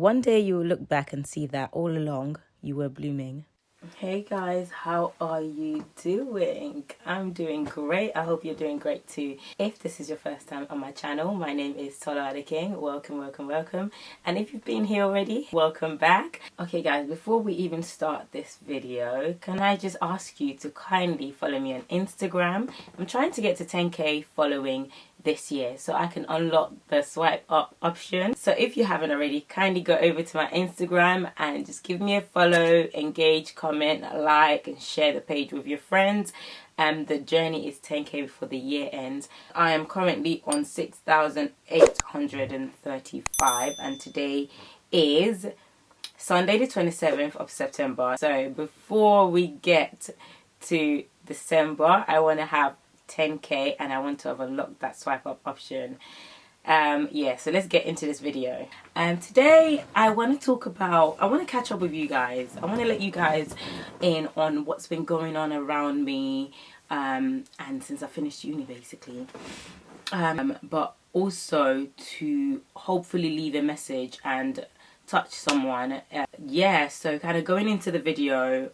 One day you will look back and see that all along you were blooming. Hey guys, how are you doing? I'm doing great. I hope you're doing great too. If this is your first time on my channel, my name is Tola Adeking. Welcome. And if you've been here already, welcome back. Okay guys, before we even start this video, can I just ask you to kindly follow me on Instagram? I'm trying to get to 10k following this year so I can unlock the swipe up option. So if you haven't already, kindly go over to my Instagram and just give me a follow, engage, comment, like and share the page with your friends. The journey is 10k before the year ends. I am currently on 6,835 and today is Sunday the 27th of September. So before we get to December, I want to have 10k and I want to have unlocked that swipe up option. Yeah, so let's get into this video. Today I want to catch up with you guys. I want to let you guys in on what's been going on around me and since I finished uni basically, but also to hopefully leave a message and touch someone. Yeah, so kind of going into the video,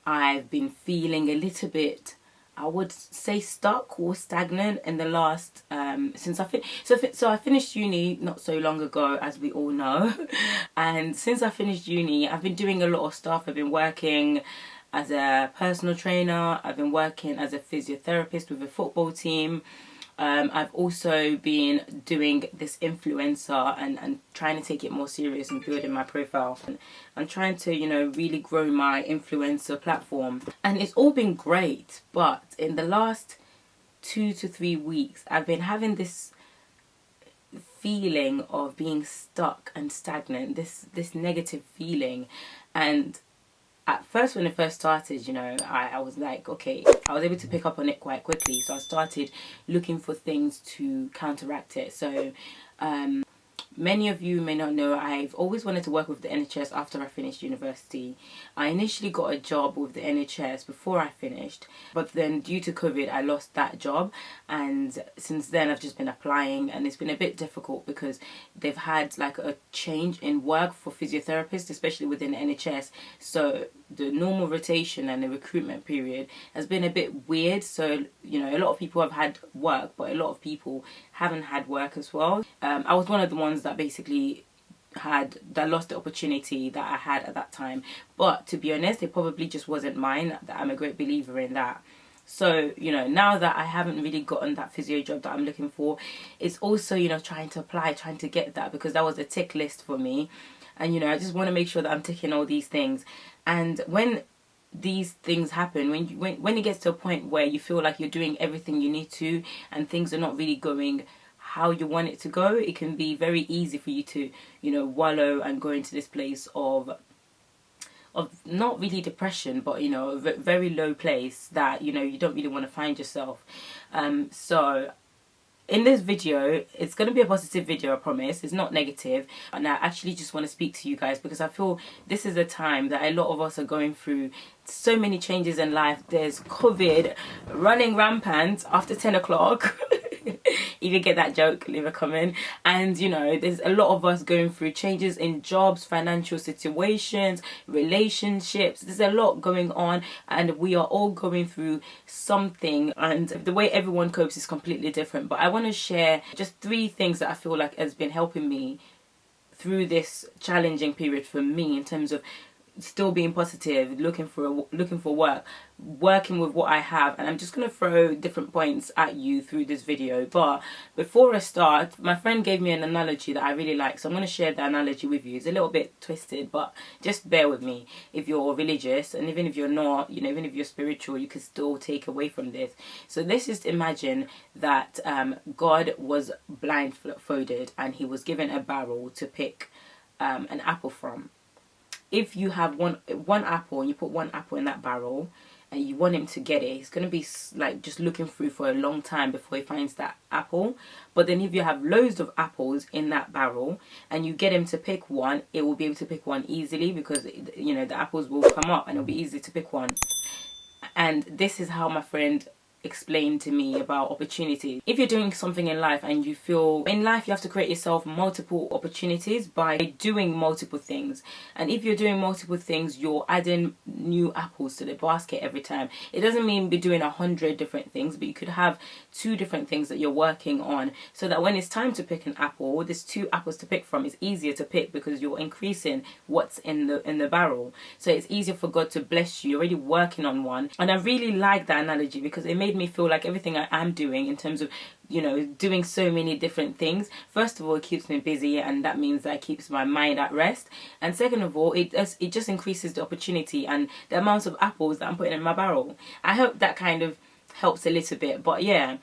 I've been feeling a little bit, I would say, stuck or stagnant in the last since I finished uni not so long ago, as we all know. And since I finished uni, I've been doing a lot of stuff. I've been working as a personal trainer, I've been working as a physiotherapist with a football team. I've also been doing this influencer and trying to take it more serious and building my profile. I'm trying to, really grow my influencer platform. And it's all been great, but in the last 2 to 3 weeks, I've been having this feeling of being stuck and stagnant, this negative feeling. And at first, when it first started, I was like, okay, I was able to pick up on it quite quickly. So I started looking for things to counteract it. So many of you may not know, I've always wanted to work with the NHS after I finished university. I initially got a job with the NHS before I finished, but then due to COVID, I lost that job. And since then, I've just been applying, and it's been a bit difficult because they've had like a change in work for physiotherapists, especially within the NHS. So the normal rotation and the recruitment period has been a bit weird. So, a lot of people have had work, but a lot of people haven't had work as well. I was one of the ones that basically lost the opportunity that I had at that time. But to be honest, it probably just wasn't mine. I'm a great believer in that. So, now that I haven't really gotten that physio job that I'm looking for, it's also, trying to apply, trying to get that, because that was a tick list for me. And, I just want to make sure that I'm ticking all these things. And when these things happen, when it gets to a point where you feel like you're doing everything you need to and things are not really going how you want it to go, it can be very easy for you to, wallow and go into this place of not really depression, but a very low place that you don't really want to find yourself. So in this video, it's going to be a positive video, I promise. It's not negative. And I actually just want to speak to you guys because I feel this is a time that a lot of us are going through so many changes in life. There's COVID running rampant after 10 o'clock. If you get that joke, leave a comment. And there's a lot of us going through changes in jobs, financial situations, relationships. There's a lot going on and we are all going through something, and the way everyone copes is completely different. But I want to share just 3 things that I feel like has been helping me through this challenging period for me, in terms of still being positive, looking for work, working with what I have. And I'm just going to throw different points at you through this video. But before I start, my friend gave me an analogy that I really like, so I'm going to share the analogy with you. It's a little bit twisted, but just bear with me. If you're religious, and even if you're not, even if you're spiritual, you can still take away from this. So let's just imagine that God was blindfolded and he was given a barrel to pick an apple from. If you have one apple and you put one apple in that barrel and you want him to get it, he's going to be like just looking through for a long time before he finds that apple. But then if you have loads of apples in that barrel and you get him to pick one, it will be able to pick one easily because the apples will come up and it'll be easy to pick one. And this is how my friend explained to me about opportunities. If you're doing something in life and you feel in life you have to create yourself multiple opportunities by doing multiple things, and if you're doing multiple things, you're adding new apples to the basket every time. It doesn't mean be doing 100 different things, but you could have 2 different things that you're working on, so that when it's time to pick an apple, there's 2 apples to pick from. It's easier to pick because you're increasing what's in the barrel, so it's easier for God to bless you. You're already working on one. And I really like that analogy because it made me feel like everything I am doing in terms of, you know, doing so many different things, first of all, it keeps me busy, and that means that it keeps my mind at rest. And second of all, it just increases the opportunity and the amount of apples that I'm putting in my barrel. I hope that kind of helps a little bit. But yeah,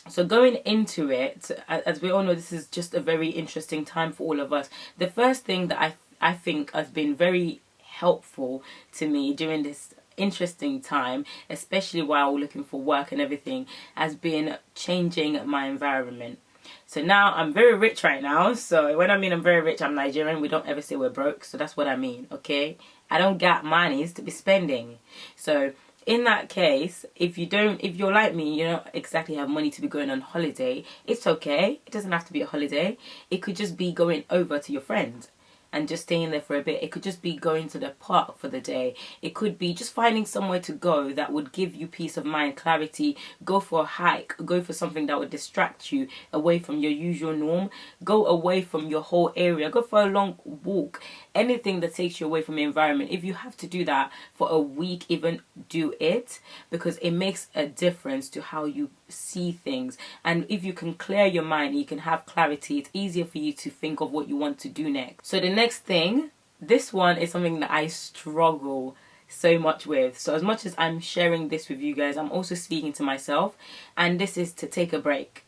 so going into it, as we all know, this is just a very interesting time for all of us. The first thing that I think has been very helpful to me during this interesting time, especially while looking for work and everything, has been changing my environment. So now I'm very rich right now. So when I mean I'm very rich, I'm Nigerian. We don't ever say we're broke. So that's what I mean, okay? I don't got monies to be spending. So in that case, if you're like me, you don't exactly have money to be going on holiday, it's okay. It doesn't have to be a holiday. It could just be going over to your friends and just staying there for a bit. It could just be going to the park for the day. It could be just finding somewhere to go that would give you peace of mind, clarity. Go for a hike. Go for something that would distract you away from your usual norm. Go away from your whole area. Go for a long walk. Anything that takes you away from your environment. If you have to do that for a week, even do it, because it makes a difference to how you see things. And if you can clear your mind, you can have clarity, it's easier for you to think of what you want to do next. So the next thing, this one is something that I struggle so much with. So as much as I'm sharing this with you guys, I'm also speaking to myself, and this is to take a break.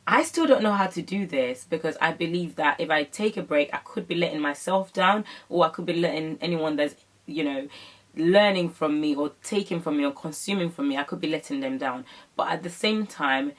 I still don't know how to do this because I believe that if I take a break, I could be letting myself down, or I could be letting anyone that's, you know, learning from me or taking from me or consuming from me, I could be letting them down. But at the same time,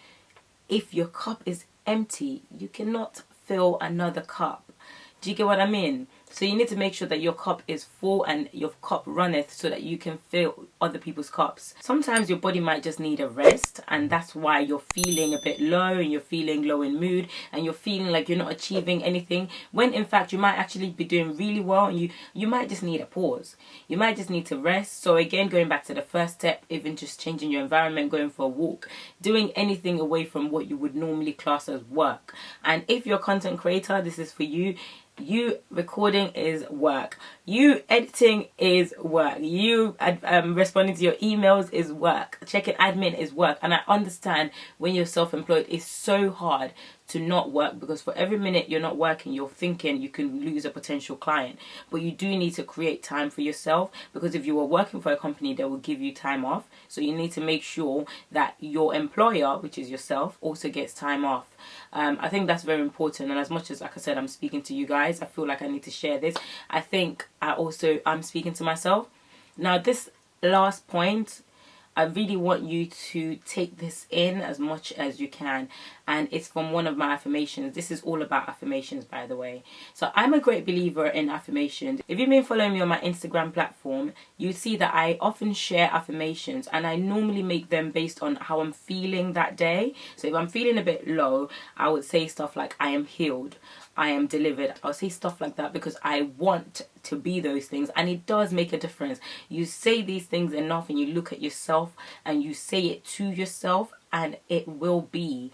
if your cup is empty, you cannot fill another cup. Do you get what I mean? So you need to make sure that your cup is full and your cup runneth so that you can fill other people's cups. Sometimes your body might just need a rest, and that's why you're feeling a bit low and you're feeling low in mood and you're feeling like you're not achieving anything, when in fact you might actually be doing really well, and you might just need a pause. You might just need to rest. So again, going back to the first step, even just changing your environment, going for a walk, doing anything away from what you would normally class as work. And if you're a content creator, this is for you. You recording is work. You editing is work. You responding to your emails is work. Checking admin is work. And I understand when you're self-employed, it's so hard to not work, because for every minute you're not working, you're thinking you can lose a potential client. But you do need to create time for yourself, because if you are working for a company, they will give you time off. So you need to make sure that your employer, which is yourself, also gets time off. I think that's very important. And as much as, like I said, I'm speaking to you guys, I feel like I need to share this. I think I'm speaking to myself. Now, this last point, I really want you to take this in as much as you can. And it's from one of my affirmations. This is all about affirmations, by the way. So I'm a great believer in affirmations. If you've been following me on my Instagram platform, you see that I often share affirmations, and I normally make them based on how I'm feeling that day. So if I'm feeling a bit low, I would say stuff like, I am healed, I am delivered. I'll say stuff like that because I want to be those things, and it does make a difference. You say these things enough and you look at yourself and you say it to yourself, and it will be.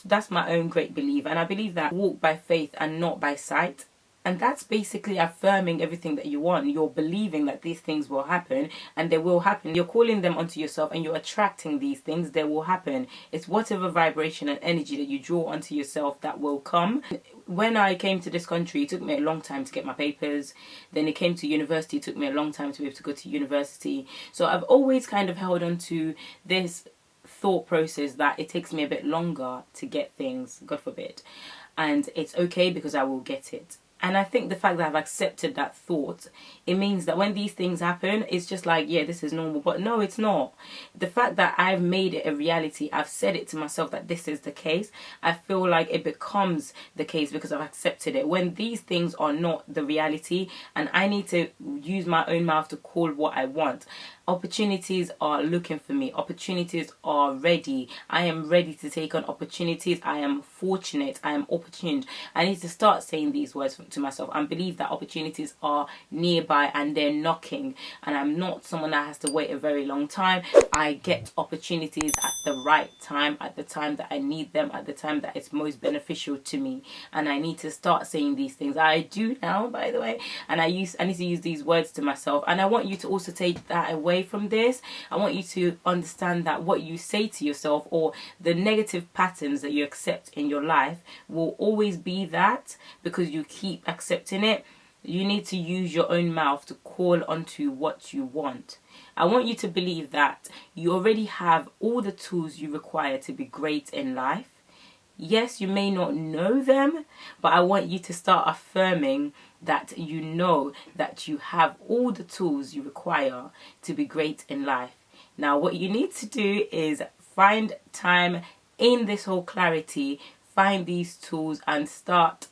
That's my own great belief, and I believe that walk by faith and not by sight. And that's basically affirming everything that you want. You're believing that these things will happen, and they will happen. You're calling them onto yourself, and you're attracting these things. They will happen. It's whatever vibration and energy that you draw onto yourself that will come. When I came to this country, it took me a long time to get my papers. Then it came to university. It took me a long time to be able to go to university. So I've always kind of held on to this thought process that it takes me a bit longer to get things, God forbid. And it's okay because I will get it. And I think the fact that I've accepted that thought, it means that when these things happen, it's just like, yeah, this is normal. But no, it's not. The fact that I've made it a reality, I've said it to myself that this is the case, I feel like it becomes the case because I've accepted it. When these things are not the reality and I need to use my own mouth to call what I want, Opportunities are looking for me. Opportunities are ready. I am ready to take on opportunities. I am fortunate. I am opportune. I need to start saying these words to myself and believe that opportunities are nearby and they're knocking. And I'm not someone that has to wait a very long time. I get opportunities at the right time, at the time that I need them, at the time that it's most beneficial to me. And I need to start saying these things. I do now, by the way. And I need to use these words to myself. And I want you to also take that away from this. I want you to understand that what you say to yourself, or the negative patterns that you accept in your life, will always be that, because you keep accepting it. You need to use your own mouth to call onto what you want. I want you to believe that you already have all the tools you require to be great in life. Yes, you may not know them, but I want you to start affirming that you know that you have all the tools you require to be great in life. Now, what you need to do is find time in this whole clarity, find these tools and start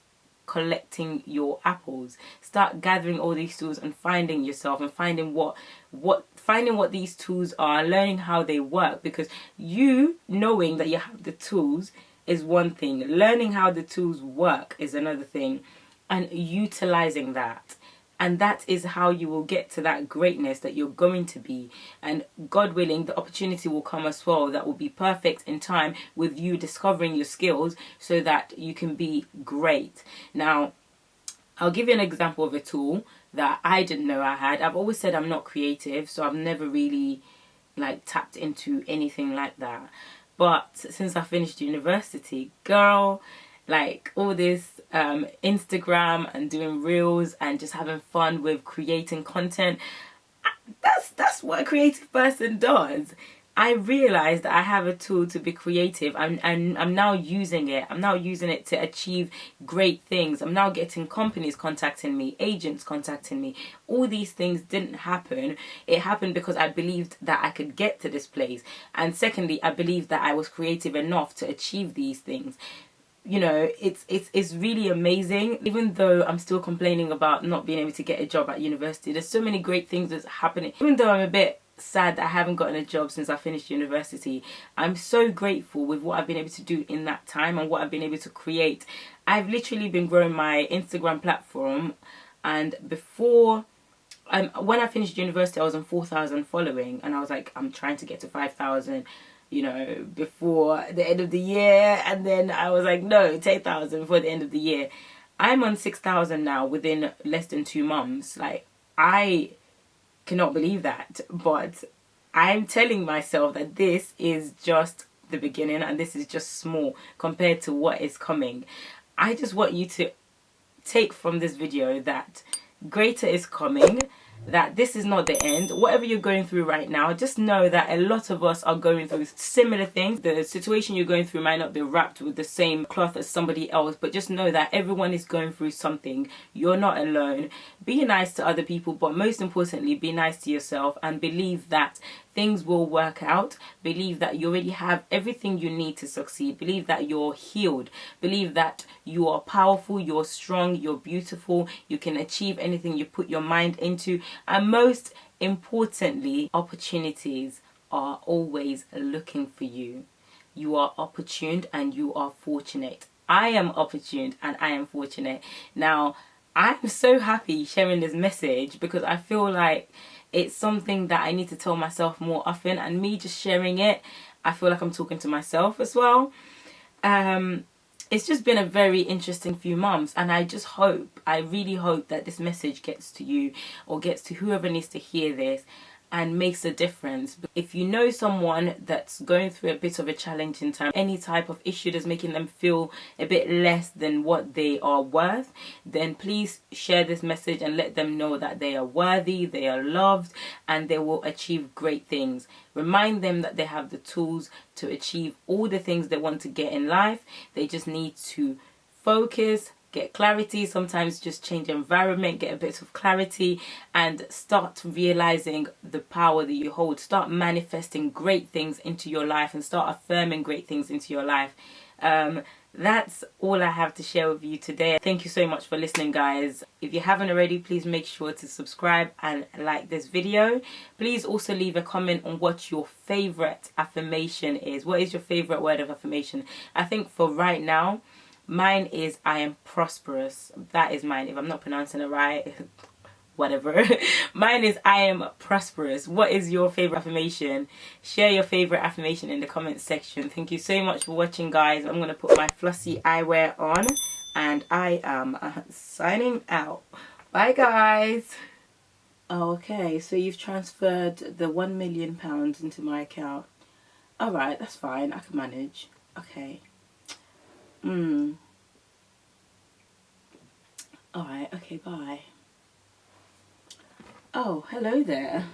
collecting your apples. Start gathering all these tools and finding yourself and finding what these tools are, learning how they work, because you knowing that you have the tools is one thing. Learning how the tools work is another thing, and utilizing that. And that is how you will get to that greatness that you're going to be. And God willing, the opportunity will come as well that will be perfect in time with you discovering your skills so that you can be great. Now, I'll give you an example of a tool that I didn't know I had. I've always said I'm not creative, so I've never really tapped into anything like that. But since I finished university, girl, all this Instagram and doing reels and just having fun with creating content, that's what a creative person does. I realized that I have a tool to be creative, and I'm now using it. I'm now using it to achieve great things. I'm now getting companies contacting me, agents contacting me. All these things didn't happen. It happened because I believed that I could get to this place. And secondly, I believed that I was creative enough to achieve these things. You know, it's really amazing. Even though I'm still complaining about not being able to get a job at university, there's so many great things that's happening. Even though I'm a bit sad that I haven't gotten a job since I finished university, I'm so grateful with what I've been able to do in that time and what I've been able to create. I've literally been growing my Instagram platform, and before when I finished university I was on 4,000 following, and I was like, I'm trying to get to 5,000, you know, before the end of the year. And then I was like, no, 10,000 before the end of the year. I'm on 6,000 now within less than 2 months. I cannot believe that, but I'm telling myself that this is just the beginning and this is just small compared to what is coming. I just want you to take from this video that greater is coming, that this is not the end. Whatever you're going through right now, just know that a lot of us are going through similar things. The situation you're going through might not be wrapped with the same cloth as somebody else, but just know that everyone is going through something. You're not alone. Be nice to other people, but most importantly, be nice to yourself, and believe that things will work out. Believe that you already have everything you need to succeed. Believe that you're healed. Believe that you are powerful, you're strong, you're beautiful, you can achieve anything you put your mind into. And most importantly, opportunities are always looking for you. You are opportuned and you are fortunate. I am opportuned and I am fortunate. Now, I'm so happy sharing this message because I feel like it's something that I need to tell myself more often, and me just sharing it, I feel like I'm talking to myself as well. It's just been a very interesting few months, and I really hope that this message gets to you or gets to whoever needs to hear this and makes a difference. If you know someone that's going through a bit of a challenging time, any type of issue that's making them feel a bit less than what they are worth, then please share this message and let them know that they are worthy, they are loved, and they will achieve great things. Remind them that they have the tools to achieve all the things they want to get in life. They just need to focus, get clarity, sometimes just change environment, get a bit of clarity, and start realizing the power that you hold. Start manifesting great things into your life and start affirming great things into your life. that's all I have to share with you today. Thank you so much for listening, guys. If you haven't already, please make sure to subscribe and like this video. Please also leave a comment on what your favorite affirmation is. What is your favorite word of affirmation? I think for right now, mine is I am prosperous. That is mine. If I'm not pronouncing it right, whatever. Mine is I am prosperous. What is your favorite affirmation? Share your favorite affirmation in the comments section. Thank you so much for watching, guys. I'm going to put my flossy eyewear on and I am signing out. Bye, guys. Okay, so you've transferred the £1 million into my account. Alright, that's fine. I can manage. Okay. Alright, okay, bye. Oh, hello there.